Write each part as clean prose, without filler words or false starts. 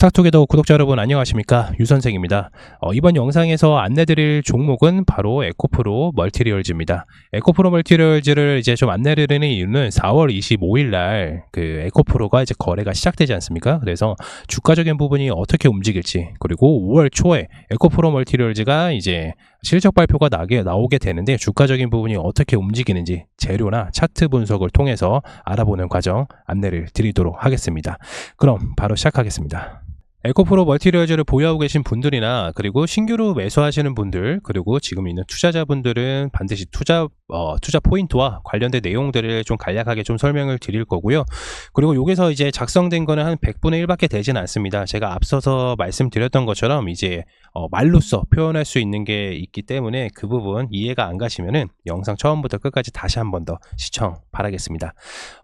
스타투게더 구독자 여러분 안녕하십니까, 유선생입니다. 이번 영상에서 안내드릴 종목은 바로 에코프로 멀티리얼즈입니다. 에코프로 멀티리얼즈를 이제 좀 안내를 드리는 이유는 4월 25일 날 그 에코프로가 이제 거래가 시작되지 않습니까? 그래서 주가적인 부분이 어떻게 움직일지, 그리고 5월 초에 에코프로 멀티리얼즈가 이제 실적 발표가 나오게 되는데 주가적인 부분이 어떻게 움직이는지 재료나 차트 분석을 통해서 알아보는 과정 안내를 드리도록 하겠습니다. 그럼 바로 시작하겠습니다. 에코프로 멀티리얼즈를 보유하고 계신 분들이나 그리고 신규로 매수하시는 분들, 그리고 지금 있는 투자자분들은 반드시 투자 포인트와 관련된 내용들을 좀 간략하게 좀 설명을 드릴 거고요. 그리고 여기서 이제 작성된 거는 한 100분의 1밖에 되진 않습니다. 제가 앞서서 말씀드렸던 것처럼 이제 말로써 표현할 수 있는 게 있기 때문에 그 부분 이해가 안 가시면은 영상 처음부터 끝까지 다시 한 번 더 시청 바라겠습니다.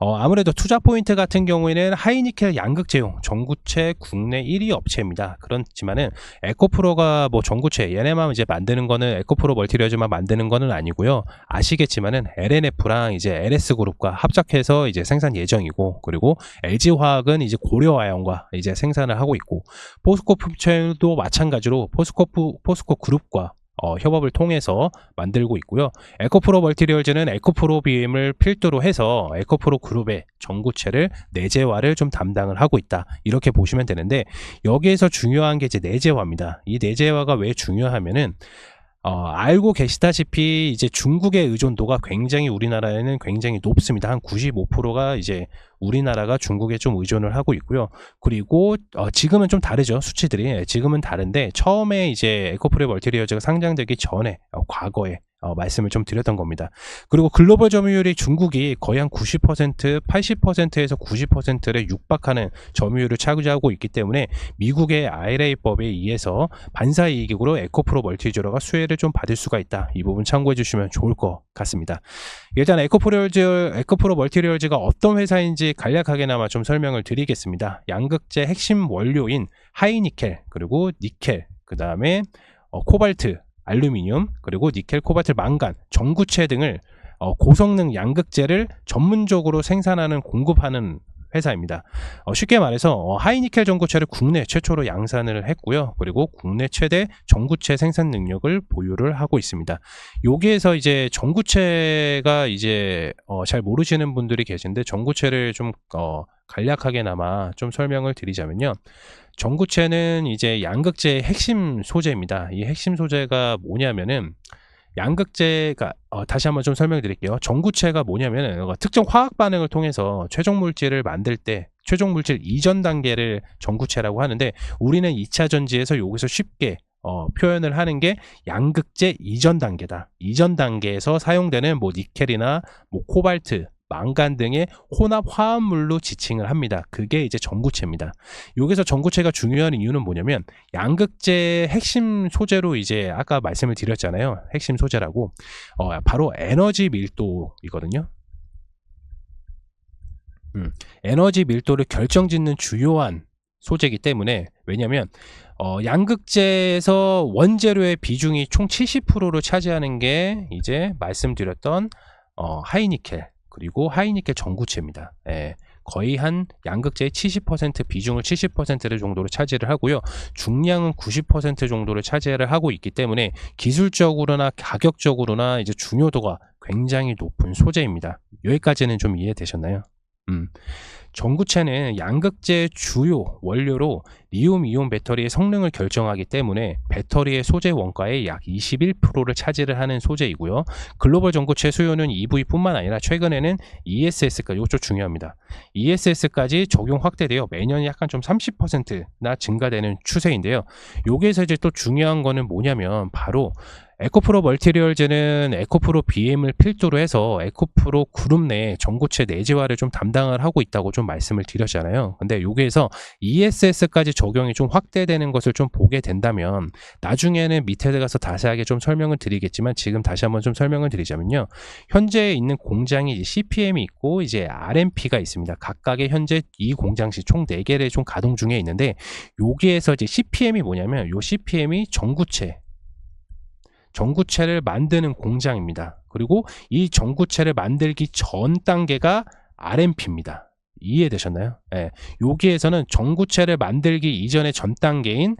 아무래도 투자 포인트 같은 경우에는 하이니켈 양극재용 전구체 국내 1위 업체입니다. 그렇지만은 에코프로가 뭐 전구체 얘네만 이제 만드는 거는, 에코프로 멀티리얼즈만 만드는 거는 아니고요. 아시겠지만은 LNF랑 이제 LS그룹과 합작해서 이제 생산 예정이고, 그리고 LG화학은 이제 고려아연과 이제 생산을 하고 있고, 포스코 품체도 마찬가지로 포스코 그룹과 협업을 통해서 만들고 있고요. 에코프로 멀티리얼즈는 에코프로 BM을 필두로 해서 에코프로 그룹의 전구체를 내재화를 좀 담당을 하고 있다, 이렇게 보시면 되는데, 여기에서 중요한 게 이제 내재화입니다. 이 내재화가 왜 중요하면은 알고 계시다시피 이제 중국의 의존도가 굉장히 우리나라에는 굉장히 높습니다. 한 95%가 이제 우리나라가 중국에 좀 의존을 하고 있고요. 그리고 지금은 좀 다르죠. 수치들이 지금은 다른데, 처음에 이제 에코프로 멀티리얼즈가 상장되기 전에 과거에 말씀을 좀 드렸던 겁니다. 그리고 글로벌 점유율이 중국이 거의 한 90%, 80%에서 90%를 육박하는 점유율을 차지하고 있기 때문에 미국의 IRA법에 의해서 반사이익으로 에코프로 멀티리얼즈가 수혜를 좀 받을 수가 있다. 이 부분 참고해 주시면 좋을 것 같습니다. 일단 에코프로 멀티리얼즈가 어떤 회사인지 간략하게나마 좀 설명을 드리겠습니다. 양극재 핵심 원료인 하이니켈, 그리고 니켈, 그 다음에 코발트, 알루미늄, 그리고 니켈, 코발트, 망간, 전구체 등을 고성능 양극재를 전문적으로 생산하는, 공급하는 회사입니다. 쉽게 말해서 하이니켈 전구체를 국내 최초로 양산을 했고요. 그리고 국내 최대 전구체 생산 능력을 보유를 하고 있습니다. 여기에서 이제 전구체가 이제 잘 모르시는 분들이 계신데, 전구체를 좀 간략하게나마 좀 설명을 드리자면요. 전구체는 이제 양극재의 핵심 소재입니다. 이 핵심 소재가 뭐냐면은, 양극재가 다시 한번 좀 설명드릴게요. 전구체가 뭐냐면은 특정 화학 반응을 통해서 최종 물질을 만들 때 최종 물질 이전 단계를 전구체라고 하는데, 우리는 2차 전지에서 여기서 쉽게 표현을 하는 게 양극재 이전 단계다. 이전 단계에서 사용되는 뭐 니켈이나 뭐 코발트, 망간 등의 혼합 화합물로 지칭을 합니다. 그게 이제 전구체입니다. 여기서 전구체가 중요한 이유는 뭐냐면, 양극재의 핵심 소재로 이제 아까 말씀을 드렸잖아요. 핵심 소재라고. 바로 에너지 밀도이거든요. 에너지 밀도를 결정짓는 주요한 소재이기 때문에, 왜냐면 양극재에서 원재료의 비중이 총 70%를 차지하는 게 이제 말씀드렸던 하이니켈, 그리고 하이니켈 전구체입니다. 거의 한 양극재의 70% 비중을 70% 정도로 차지를 하고요. 중량은 90% 정도를 차지를 하고 있기 때문에 기술적으로나 가격적으로나 이제 중요도가 굉장히 높은 소재입니다. 여기까지는 좀 이해되셨나요? 전구체는 양극재의 주요 원료로 리튬이온 배터리의 성능을 결정하기 때문에 배터리의 소재 원가의 약 21%를 차지를 하는 소재이고요. 글로벌 전구체 수요는 EV뿐만 아니라 최근에는 ESS까지, 이것도 중요합니다. ESS까지 적용 확대되어 매년 약간 좀 30%나 증가되는 추세인데요. 여기에서 이제 또 중요한 거는 뭐냐면, 바로 에코프로 멀티리얼즈는 에코프로 BM을 필두로 해서 에코프로 그룹 내 전구체 내재화를 좀 담당을 하고 있다고 좀 말씀을 드렸잖아요. 근데 여기에서 ESS까지 적용이 좀 확대되는 것을 좀 보게 된다면, 나중에는 밑에 들어가서 자세하게 좀 설명을 드리겠지만, 지금 다시 한번 좀 설명을 드리자면요. 현재 있는 공장이 CPM이 있고 이제 RMP가 있습니다. 각각의 현재 이 공장씩 총 4개를 좀 가동 중에 있는데, 여기에서 이제 CPM이 뭐냐면, 요 CPM이 전구체를 만드는 공장입니다. 그리고 이 전구체를 만들기 전 단계가 RMP입니다. 이해되셨나요? 예. 여기에서는 정구체를 만들기 이전의 전 단계인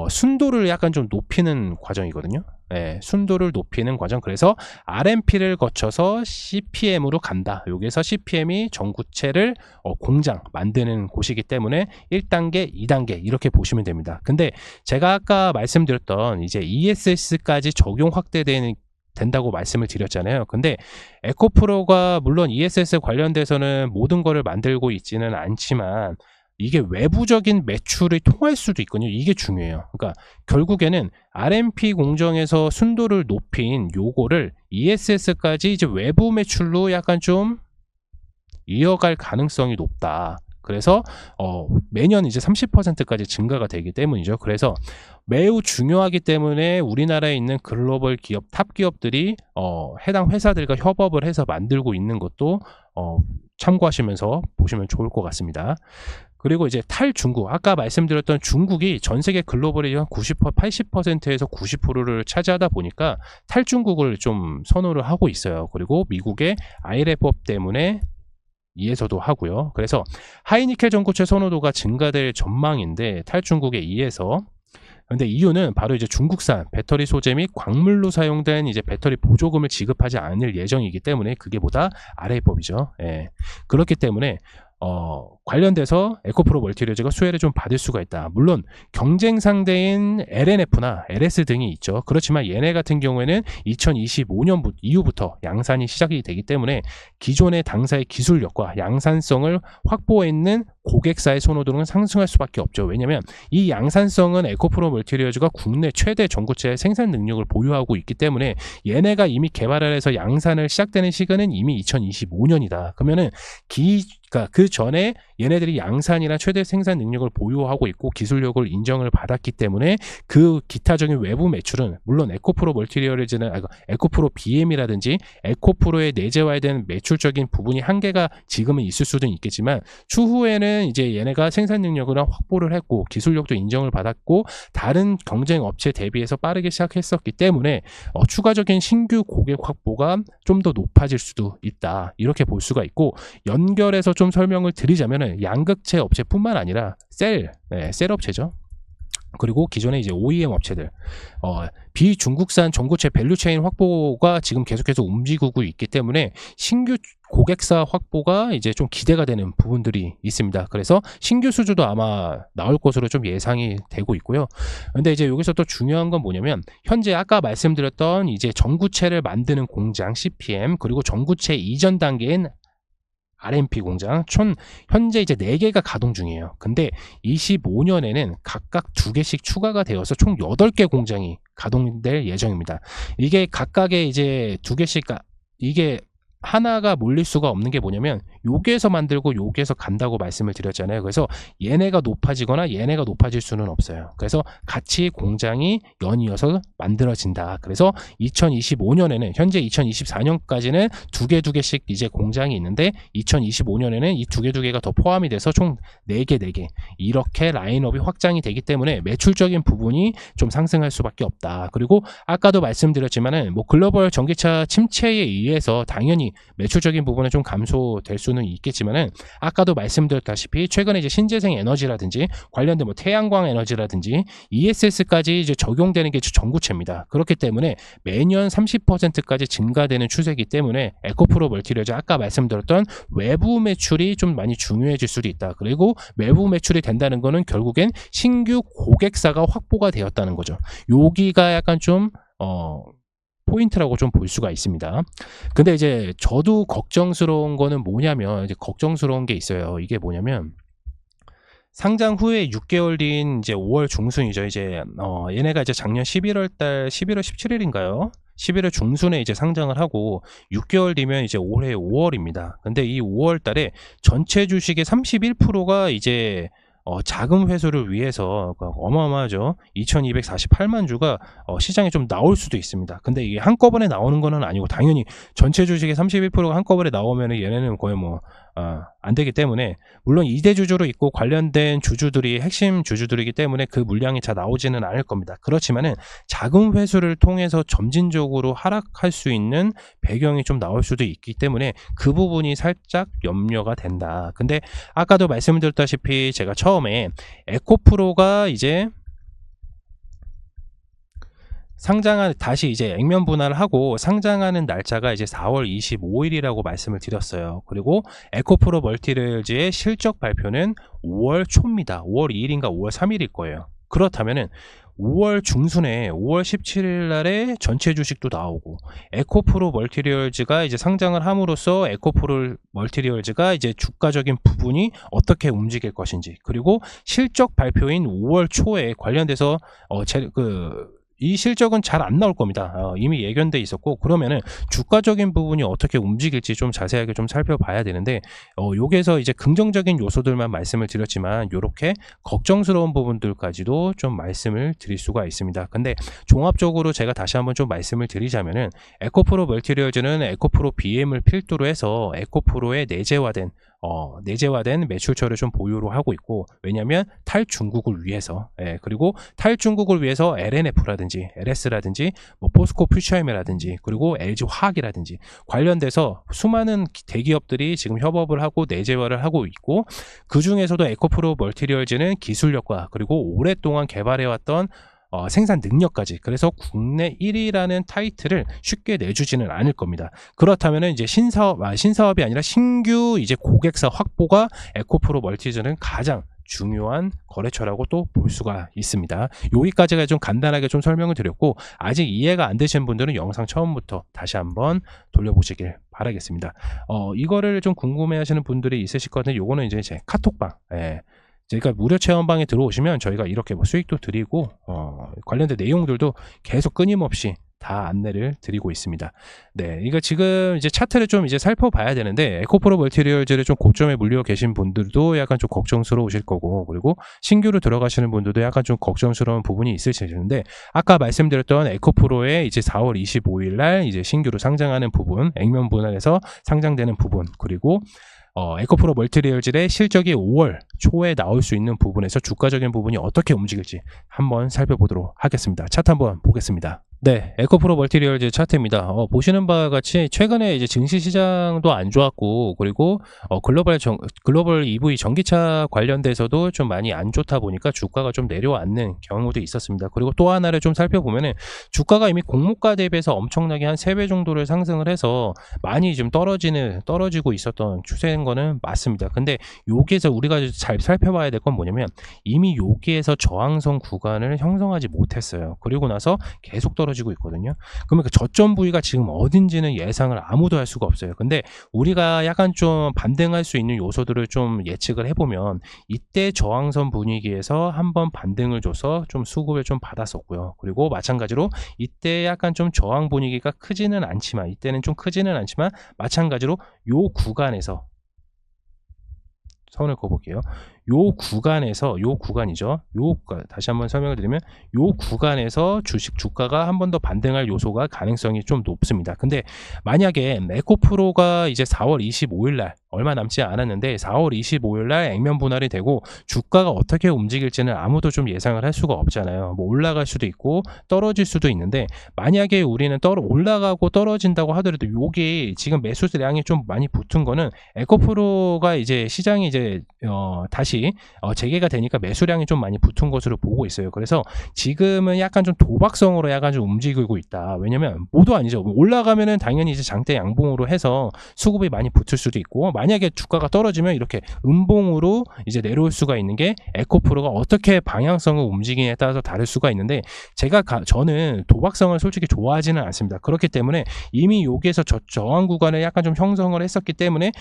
순도를 약간 좀 높이는 과정이거든요. 예, 순도를 높이는 과정. 그래서 RMP를 거쳐서 CPM으로 간다. 여기에서 CPM이 전구체를 공장 만드는 곳이기 때문에 1단계, 2단계 이렇게 보시면 됩니다. 근데 제가 아까 말씀드렸던 이제 ESS까지 적용 된다고 말씀을 드렸잖아요. 근데 에코프로가 물론 ESS 관련돼서는 모든 거를 만들고 있지는 않지만 이게 외부적인 매출이 통할 수도 있거든요. 이게 중요해요. 그러니까 결국에는 RMP 공정에서 순도를 높인 요거를 ESS까지 이제 외부 매출로 약간 좀 이어갈 가능성이 높다. 그래서 매년 이제 30%까지 증가가 되기 때문이죠. 그래서 매우 중요하기 때문에 우리나라에 있는 글로벌 기업, 탑 기업들이 해당 회사들과 협업을 해서 만들고 있는 것도 참고하시면서 보시면 좋을 것 같습니다. 그리고 이제 탈중국, 아까 말씀드렸던 중국이 전 세계 글로벌의 한 90%, 80%에서 90%를 차지하다 보니까 탈중국을 좀 선호를 하고 있어요. 그리고 미국의 IRA법 때문에 이에서도 하고요. 그래서 하이니켈 전구체 선호도가 증가될 전망인데 탈중국에 의해서. 근데 이유는 바로 이제 중국산 배터리 소재 및 광물로 사용된 이제 배터리 보조금을 지급하지 않을 예정이기 때문에 그게 보다 RA법이죠. 예. 그렇기 때문에 관련돼서 에코프로 멀티리얼즈가 수혜를 좀 받을 수가 있다. 물론 경쟁 상대인 LNF나 LS 등이 있죠. 그렇지만 얘네 같은 경우에는 2025년 이후부터 양산이 시작이 되기 때문에 기존의 당사의 기술력과 양산성을 확보해 있는 고객사의 선호도는 상승할 수밖에 없죠. 왜냐하면 이 양산성은 에코프로 멀티리얼즈가 국내 최대 전구체 생산 능력을 보유하고 있기 때문에 얘네가 이미 개발을 해서 양산을 시작되는 시간은 이미 2025년이다. 그러면은 그러니까 그 전에 얘네들이 양산이나 최대 생산 능력을 보유하고 있고 기술력을 인정을 받았기 때문에 그 기타적인 외부 매출은 물론 에코프로 멀티리얼즈는 에코프로 BM이라든지 에코프로에 내재화된 매출적인 부분이 한계가 지금은 있을 수도 있겠지만 추후에는 이제 얘네가 생산 능력을 확보를 했고 기술력도 인정을 받았고 다른 경쟁 업체 대비해서 빠르게 시작했었기 때문에 추가적인 신규 고객 확보가 좀 더 높아질 수도 있다. 이렇게 볼 수가 있고 연결해서 좀 설명을 드리자면은 양극재 업체뿐만 아니라 셀 업체죠. 그리고 기존의 이제 OEM 업체들, 비중국산 전구체 밸류체인 확보가 지금 계속해서 움직이고 있기 때문에 신규 고객사 확보가 이제 좀 기대가 되는 부분들이 있습니다. 그래서 신규 수주도 아마 나올 것으로 좀 예상이 되고 있고요. 근데 이제 여기서 또 중요한 건 뭐냐면 현재 아까 말씀드렸던 이제 전구체를 만드는 공장 CPM 그리고 전구체 이전 단계인 RMP 공장 현재 이제 4개가 가동 중이에요. 근데 25년에는 각각 2개씩 추가가 되어서 총 8개 공장이 가동될 예정입니다. 이게 각각의 이제 2개씩 이게 하나가 몰릴 수가 없는 게 뭐냐면 여기에서 만들고 여기에서 간다고 말씀을 드렸잖아요. 그래서 얘네가 높아지거나 얘네가 높아질 수는 없어요. 그래서 같이 공장이 연이어서 만들어진다. 그래서 2025년에는 현재 2024년까지는 2개씩 이제 공장이 있는데 2025년에는 이 2개가 더 포함이 돼서 총 4개 이렇게 라인업이 확장이 되기 때문에 매출적인 부분이 좀 상승할 수밖에 없다. 그리고 아까도 말씀드렸지만은 뭐 글로벌 전기차 침체에 의해서 당연히 매출적인 부분은 좀 감소될 수는 있겠지만은 아까도 말씀드렸다시피 최근에 이제 신재생 에너지라든지 관련된 뭐 태양광 에너지라든지 ESS까지 이제 적용되는 게 전구체입니다. 그렇기 때문에 매년 30%까지 증가되는 추세이기 때문에 에코프로 멀티리얼즈 아까 말씀드렸던 외부 매출이 좀 많이 중요해질 수도 있다. 그리고 외부 매출이 된다는 거는 결국엔 신규 고객사가 확보가 되었다는 거죠. 여기가 약간 좀 포인트라고 좀 볼 수가 있습니다. 근데 이제 저도 걱정스러운 거는 뭐냐면 이제 걱정스러운 게 있어요. 이게 뭐냐면 상장 후에 6개월 뒤인 이제 5월 중순이죠. 이제 얘네가 이제 작년 11월 17일인가요? 11월 중순에 이제 상장을 하고 6개월 뒤면 이제 올해 5월입니다. 근데 이 5월 달에 전체 주식의 31%가 이제 자금 회수를 위해서 어마어마하죠. 2248만 주가 시장에 좀 나올 수도 있습니다. 근데 이게 한꺼번에 나오는 거는 아니고 당연히 전체 주식의 31%가 한꺼번에 나오면 얘네는 거의 뭐 안 되기 때문에, 물론 2대 주주로 있고 관련된 주주들이 핵심 주주들이기 때문에 그 물량이 잘 나오지는 않을 겁니다. 그렇지만은 자금 회수를 통해서 점진적으로 하락할 수 있는 배경이 좀 나올 수도 있기 때문에 그 부분이 살짝 염려가 된다. 근데 아까도 말씀드렸다시피 제가 처음에 에코프로가 이제 다시 이제 액면 분할을 하고 상장하는 날짜가 이제 4월 25일이라고 말씀을 드렸어요. 그리고 에코프로 멀티레일즈의 실적 발표는 5월 초입니다. 5월 2일인가 5월 3일일 거예요. 그렇다면은 5월 중순에 5월 17일 날에 전체 주식도 나오고, 에코프로 멀티리얼즈가 이제 상장을 함으로써 에코프로 멀티리얼즈가 이제 주가적인 부분이 어떻게 움직일 것인지, 그리고 실적 발표인 5월 초에 관련돼서 이 실적은 잘 안 나올 겁니다. 이미 예견돼 있었고, 그러면은 주가적인 부분이 어떻게 움직일지 좀 자세하게 좀 살펴봐야 되는데, 여기에서 이제 긍정적인 요소들만 말씀을 드렸지만 요렇게 걱정스러운 부분들까지도 좀 말씀을 드릴 수가 있습니다. 근데 종합적으로 제가 다시 한번 좀 말씀을 드리자면은, 에코프로 멀티리얼즈는 에코프로 BM을 필두로 해서 에코프로의 내재화된 매출처를 좀 보유로 하고 있고, 왜냐하면 탈중국을 위해서, 그리고 탈중국을 위해서 LNF라든지 LS라든지 뭐 포스코 퓨처엠이라든지 그리고 LG 화학이라든지 관련돼서 수많은 대기업들이 지금 협업을 하고 내재화를 하고 있고, 그 중에서도 에코프로 멀티리얼즈는 기술력과 그리고 오랫동안 개발해왔던 생산 능력까지, 그래서 국내 1위라는 타이틀을 쉽게 내주지는 않을 겁니다. 그렇다면 이제 신사업이 아니라 신규 이제 고객사 확보가 에코프로 멀티리얼즈는 가장 중요한 거래처라고 또 볼 수가 있습니다. 여기까지가 좀 간단하게 좀 설명을 드렸고, 아직 이해가 안 되신 분들은 영상 처음부터 다시 한번 돌려보시길 바라겠습니다. 이거를 좀 궁금해 하시는 분들이 있으실 거는, 요거는 이제 제 카톡방, 그러니까 무료 체험방에 들어오시면 저희가 이렇게 뭐 수익도 드리고 관련된 내용들도 계속 끊임없이 다 안내를 드리고 있습니다. 네, 이거 지금 이제 차트를 좀 이제 살펴봐야 되는데, 에코프로 멀티리얼즈를 좀 고점에 물려 계신 분들도 약간 좀 걱정스러우실 거고, 그리고 신규로 들어가시는 분들도 약간 좀 걱정스러운 부분이 있으실 텐데, 아까 말씀드렸던 에코프로의 이제 4월 25일 날 이제 신규로 상장하는 부분, 액면 분할에서 상장되는 부분, 그리고 에코프로 멀티리얼즈의 실적이 5월 초에 나올 수 있는 부분에서 주가적인 부분이 어떻게 움직일지 한번 살펴보도록 하겠습니다. 차트 한번 보겠습니다. 네, 에코프로 멀티리얼즈 차트입니다. 보시는 바와 같이 최근에 이제 증시 시장도 안 좋았고, 그리고 글로벌 EV 전기차 관련돼서도 좀 많이 안 좋다 보니까 주가가 좀 내려앉는 경우도 있었습니다. 그리고 또 하나를 좀 살펴보면은, 주가가 이미 공모가 대비해서 엄청나게 한 3배 정도를 상승을 해서 많이 좀 떨어지고 있었던 추세인 거는 맞습니다. 근데 여기에서 우리가 잘 살펴봐야 될 건 뭐냐면, 이미 여기에서 저항선 구간을 형성하지 못했어요. 그리고 나서 계속 떨어지고 있거든요. 그러면 그 저점 부위가 지금 어딘지는 예상을 아무도 할 수가 없어요. 근데 우리가 약간 좀 반등할 수 있는 요소들을 좀 예측을 해보면, 이때 저항선 분위기에서 한번 반등을 줘서 좀 수급을 좀 받았었고요. 그리고 마찬가지로 이때 약간 좀 저항 분위기가 이때는 좀 크지는 않지만 마찬가지로 요 구간에서 선을 그어볼게요. 요 구간이죠. 다시 한번 설명을 드리면, 요 구간에서 주가가 한 번 더 반등할 요소가 가능성이 좀 높습니다. 근데 만약에 에코프로가 이제 4월 25일 날, 얼마 남지 않았는데 4월 25일 날 액면 분할이 되고 주가가 어떻게 움직일지는 아무도 좀 예상을 할 수가 없잖아요. 뭐 올라갈 수도 있고 떨어질 수도 있는데, 만약에 우리는 올라가고 떨어진다고 하더라도 요게 지금 매수량이 좀 많이 붙은 거는 에코프로가 이제 시장이 이제 다시 재개가 되니까 매수량이 좀 많이 붙은 것으로 보고 있어요. 그래서 지금은 약간 좀 도박성으로 약간 좀 움직이고 있다. 왜냐면 모두 아니죠. 올라가면은 당연히 이제 장대 양봉으로 해서 수급이 많이 붙을 수도 있고, 만약에 주가가 떨어지면 이렇게 음봉으로 이제 내려올 수가 있는 게, 에코프로가 어떻게 방향성을 움직이냐에 따라서 다를 수가 있는데, 저는 도박성을 솔직히 좋아하지는 않습니다. 그렇기 때문에 이미 여기에서 저항 구간을 약간 좀 형성을 했었기 때문에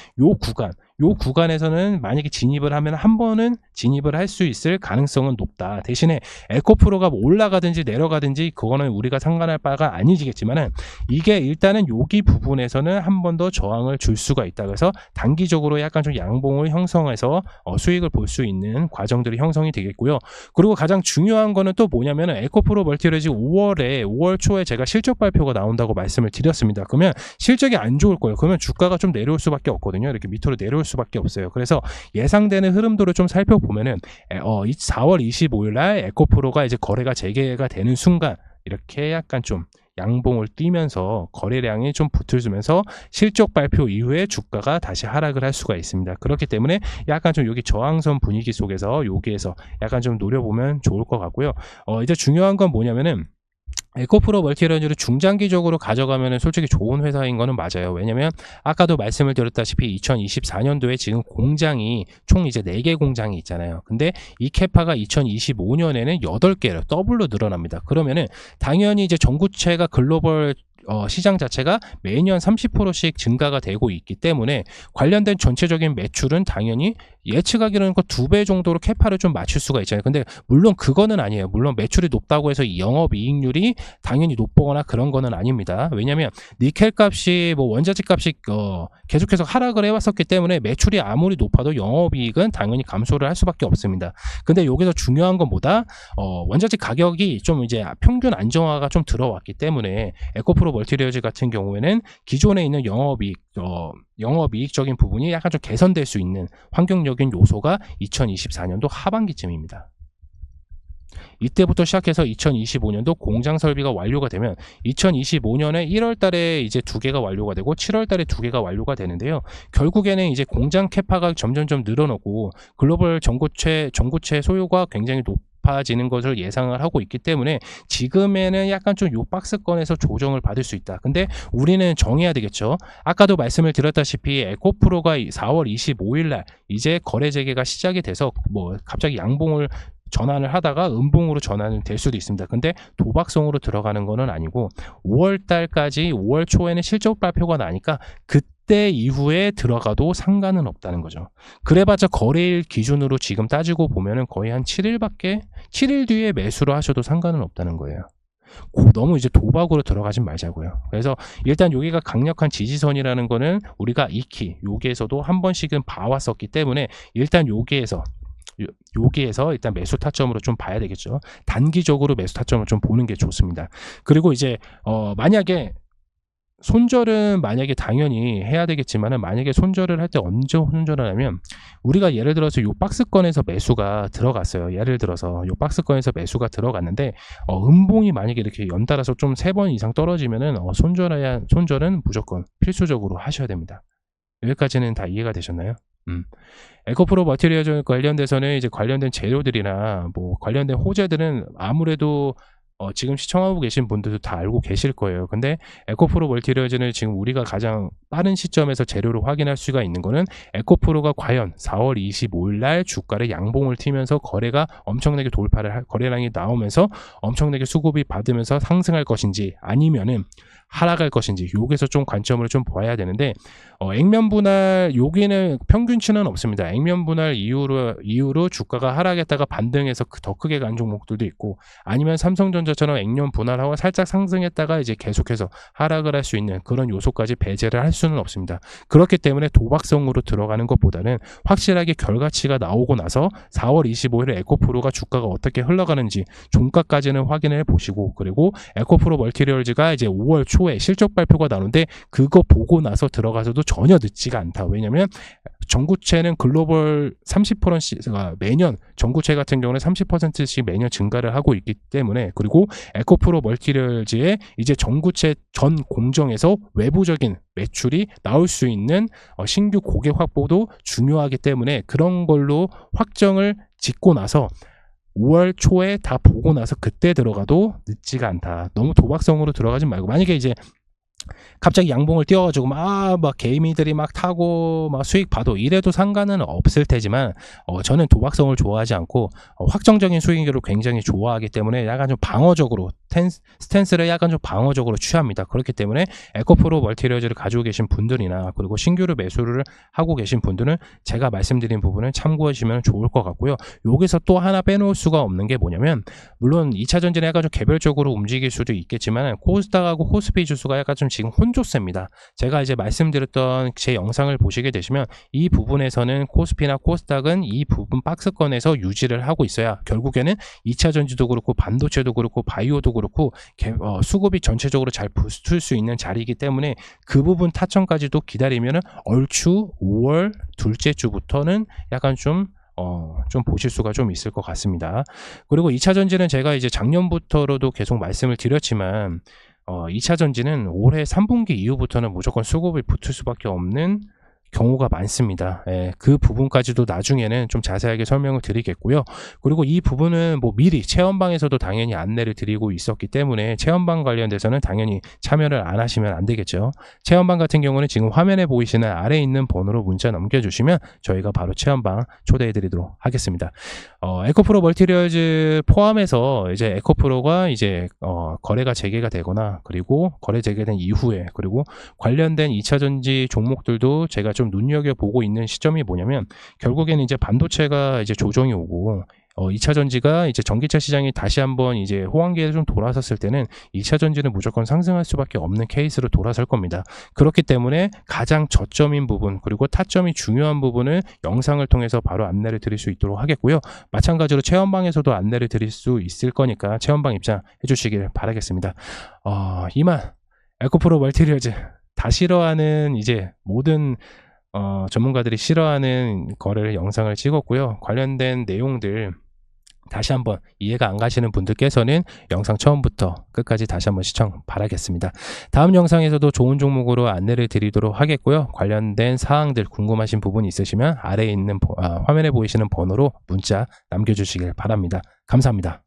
요 구간에서는 만약에 진입을 하면 한 번은 진입을 할 수 있을 가능성은 높다. 대신에 에코프로가 뭐 올라가든지 내려가든지 그거는 우리가 상관할 바가 아니지겠지만은, 이게 일단은 여기 부분에서는 한 번 더 저항을 줄 수가 있다. 그래서 단기적으로 약간 좀 양봉을 형성해서 수익을 볼 수 있는 과정들이 형성이 되겠고요. 그리고 가장 중요한 거는 또 뭐냐면, 에코프로 멀티리얼즈 5월 초에 제가 실적 발표가 나온다고 말씀을 드렸습니다. 그러면 실적이 안 좋을 거예요. 그러면 주가가 좀 내려올 수밖에 없거든요. 이렇게 밑으로 내려올 수밖에 없어요. 그래서 예상되는 흐름도를 좀 살펴보면은 4월 25일 날 에코프로가 이제 거래가 재개가 되는 순간 이렇게 약간 좀 양봉을 띄면서 거래량이 좀 붙을주면서 실적 발표 이후에 주가가 다시 하락을 할 수가 있습니다. 그렇기 때문에 약간 좀 여기 저항선 분위기 속에서 여기에서 약간 좀 노려보면 좋을 것 같고요. 이제 중요한 건 뭐냐면은 에코프로 멀티레인지를 중장기적으로 가져가면 솔직히 좋은 회사인 거는 맞아요. 왜냐면 아까도 말씀을 드렸다시피 2024년도에 지금 공장이 총 이제 4개 공장이 있잖아요. 근데 이 캐파가 2025년에는 8개로 더블로 늘어납니다. 그러면은 당연히 이제 전구체가 글로벌 시장 자체가 매년 30%씩 증가가 되고 있기 때문에 관련된 전체적인 매출은 당연히 예측하기로는 2배 정도로 캐파를 좀 맞출 수가 있잖아요. 근데 물론 그거는 아니에요. 물론 매출이 높다고 해서 영업이익률이 당연히 높거나 그런 거는 아닙니다. 왜냐하면 니켈 값이 원자재 값이 계속해서 하락을 해왔었기 때문에 매출이 아무리 높아도 영업이익은 당연히 감소를 할 수밖에 없습니다. 근데 여기서 중요한 건 뭐다? 원자재 가격이 좀 이제 평균 안정화가 좀 들어왔기 때문에 에코프로 멀티레이저 같은 경우에는 기존에 있는 영업이익적인 부분이 약간 좀 개선될 수 있는 환경적인 요소가 2024년도 하반기쯤입니다. 이때부터 시작해서 2025년도 공장 설비가 완료가 되면 2025년에 1월 달에 이제 2개가 완료가 되고 7월 달에 2개가 완료가 되는데요. 결국에는 이제 공장 캐파가 점점점 늘어나고 글로벌 전구체 소요가 굉장히 높아지는 것을 예상을 하고 있기 때문에 지금에는 약간 좀 요 박스권에서 조정을 받을 수 있다. 근데 우리는 정해야 되겠죠. 아까도 말씀을 드렸다시피 에코프로가 4월 25일 날 이제 거래 재개가 시작이 돼서 갑자기 양봉을 전환을 하다가 음봉으로 전환이 될 수도 있습니다. 근데 도박성으로 들어가는 거는 아니고 5월 달까지 5월 초에는 실적 발표가 나니까 그때 이후에 들어가도 상관은 없다는 거죠. 그래봤자 거래일 기준으로 지금 따지고 보면은 거의 한 7일 뒤에 매수를 하셔도 상관은 없다는 거예요. 너무 이제 도박으로 들어가진 말자고요. 그래서 일단 여기가 강력한 지지선이라는 거는 우리가 익히 여기에서도 한 번씩은 봐왔었기 때문에 일단 여기에서 일단 매수 타점으로 좀 봐야 되겠죠. 단기적으로 매수 타점을 좀 보는 게 좋습니다. 그리고 이제 만약에 손절은 당연히 해야 되겠지만은 만약에 손절을 할 때 언제 손절을 하면 우리가 예를 들어서 요 박스권에서 매수가 들어갔어요. 예를 들어서 요 박스권에서 매수가 들어갔는데 음봉이 만약에 이렇게 연달아서 좀 3번 이상 떨어지면은 손절은 무조건 필수적으로 하셔야 됩니다. 여기까지는 다 이해가 되셨나요? 에코프로 머티리얼 관련돼서는 이제 관련된 재료들이나 관련된 호재들은 아무래도 지금 시청하고 계신 분들도 다 알고 계실 거예요. 근데 에코프로 멀티리얼즈는 지금 우리가 가장 빠른 시점에서 재료로 확인할 수가 있는 거는 에코프로가 과연 4월 25일 날 주가를 양봉을 튀면서 거래가 엄청나게 거래량이 나오면서 엄청나게 수급이 받으면서 상승할 것인지 아니면은 하락할 것인지 여기서 좀 관점을 좀 봐야 되는데 액면 분할 여기는 평균치는 없습니다. 액면 분할 이후로 주가가 하락했다가 반등해서 더 크게 간 종목들도 있고 아니면 삼성전자처럼 액면 분할하고 살짝 상승했다가 이제 계속해서 하락을 할 수 있는 그런 요소까지 배제를 할 수는 없습니다. 그렇기 때문에 도박성으로 들어가는 것보다는 확실하게 결과치가 나오고 나서 4월 25일에 에코프로가 주가가 어떻게 흘러가는지 종가까지는 확인해 보시고 그리고 에코프로 멀티리얼즈가 이제 5월 초에 실적 발표가 나오는데 그거 보고 나서 들어가서도 전혀 늦지가 않다. 왜냐면 전구체는 글로벌 30%가 매년 전구체 같은 경우는 30%씩 매년 증가를 하고 있기 때문에 그리고 에코프로 멀티리얼즈의 이제 전구체 전 공정에서 외부적인 매출이 나올 수 있는 신규 고객 확보도 중요하기 때문에 그런 걸로 확정을 짓고 나서 5월 초에 다 보고 나서 그때 들어가도 늦지가 않다. 너무 도박성으로 들어가지 말고 만약에 이제 갑자기 양봉을 띄워가지고 막 개미들이 막 타고 막 수익 봐도 이래도 상관은 없을 테지만 저는 도박성을 좋아하지 않고 확정적인 수익률을 굉장히 좋아하기 때문에 약간 좀 방어적으로 스탠스를 약간 좀 방어적으로 취합니다. 그렇기 때문에 에코프로 멀티리얼즈를 가지고 계신 분들이나 그리고 신규로 매수를 하고 계신 분들은 제가 말씀드린 부분을 참고해 주시면 좋을 것 같고요. 여기서 또 하나 빼놓을 수가 없는 게 뭐냐면 물론 2차 전지는 약간 좀 개별적으로 움직일 수도 있겠지만 코스닥하고 코스피 지수가 약간 좀 지금 혼조세입니다. 제가 이제 말씀드렸던 제 영상을 보시게 되시면 이 부분에서는 코스피나 코스닥은 이 부분 박스권에서 유지를 하고 있어야 결국에는 2차 전지도 그렇고 반도체도 그렇고 바이오도 그렇고 그렇고 수급이 전체적으로 잘 붙을 수 있는 자리이기 때문에 그 부분 타점까지도 기다리면은 얼추 5월 둘째 주부터는 약간 좀 보실 수가 좀 있을 것 같습니다. 그리고 2차 전지는 제가 이제 작년부터로도 계속 말씀을 드렸지만 2차 전지는 올해 3분기 이후부터는 무조건 수급이 붙을 수밖에 없는 경우가 많습니다. 예, 그 부분까지도 나중에는 좀 자세하게 설명을 드리겠고요. 그리고 이 부분은 뭐 미리 체험방에서도 당연히 안내를 드리고 있었기 때문에 체험방 관련돼서는 당연히 참여를 안 하시면 안 되겠죠. 체험방 같은 경우는 지금 화면에 보이시는 아래에 있는 번호로 문자 남겨주시면 저희가 바로 체험방 초대해 드리도록 하겠습니다. 에코프로 멀티리얼즈 포함해서 이제 에코프로가 이제 거래가 재개가 되거나 그리고 거래 재개된 이후에 그리고 관련된 2차 전지 종목들도 제가 좀 눈여겨보고 있는 시점이 뭐냐면 결국에는 이제 반도체가 이제 조정이 오고 2차 전지가 이제 전기차 시장이 다시 한번 이제 호황기에 좀 돌아섰을 때는 2차 전지는 무조건 상승할 수밖에 없는 케이스로 돌아설 겁니다. 그렇기 때문에 가장 저점인 부분 그리고 타점이 중요한 부분을 영상을 통해서 바로 안내를 드릴 수 있도록 하겠고요. 마찬가지로 체험방에서도 안내를 드릴 수 있을 거니까 체험방 입장해 주시길 바라겠습니다. 이만 에코프로 멀티리얼즈 다 싫어하는 이제 모든 전문가들이 싫어하는 거래를 영상을 찍었고요. 관련된 내용들 다시 한번 이해가 안 가시는 분들께서는 영상 처음부터 끝까지 다시 한번 시청 바라겠습니다. 다음 영상에서도 좋은 종목으로 안내를 드리도록 하겠고요. 관련된 사항들 궁금하신 부분이 있으시면 아래에 있는 화면에 보이시는 번호로 문자 남겨주시길 바랍니다. 감사합니다.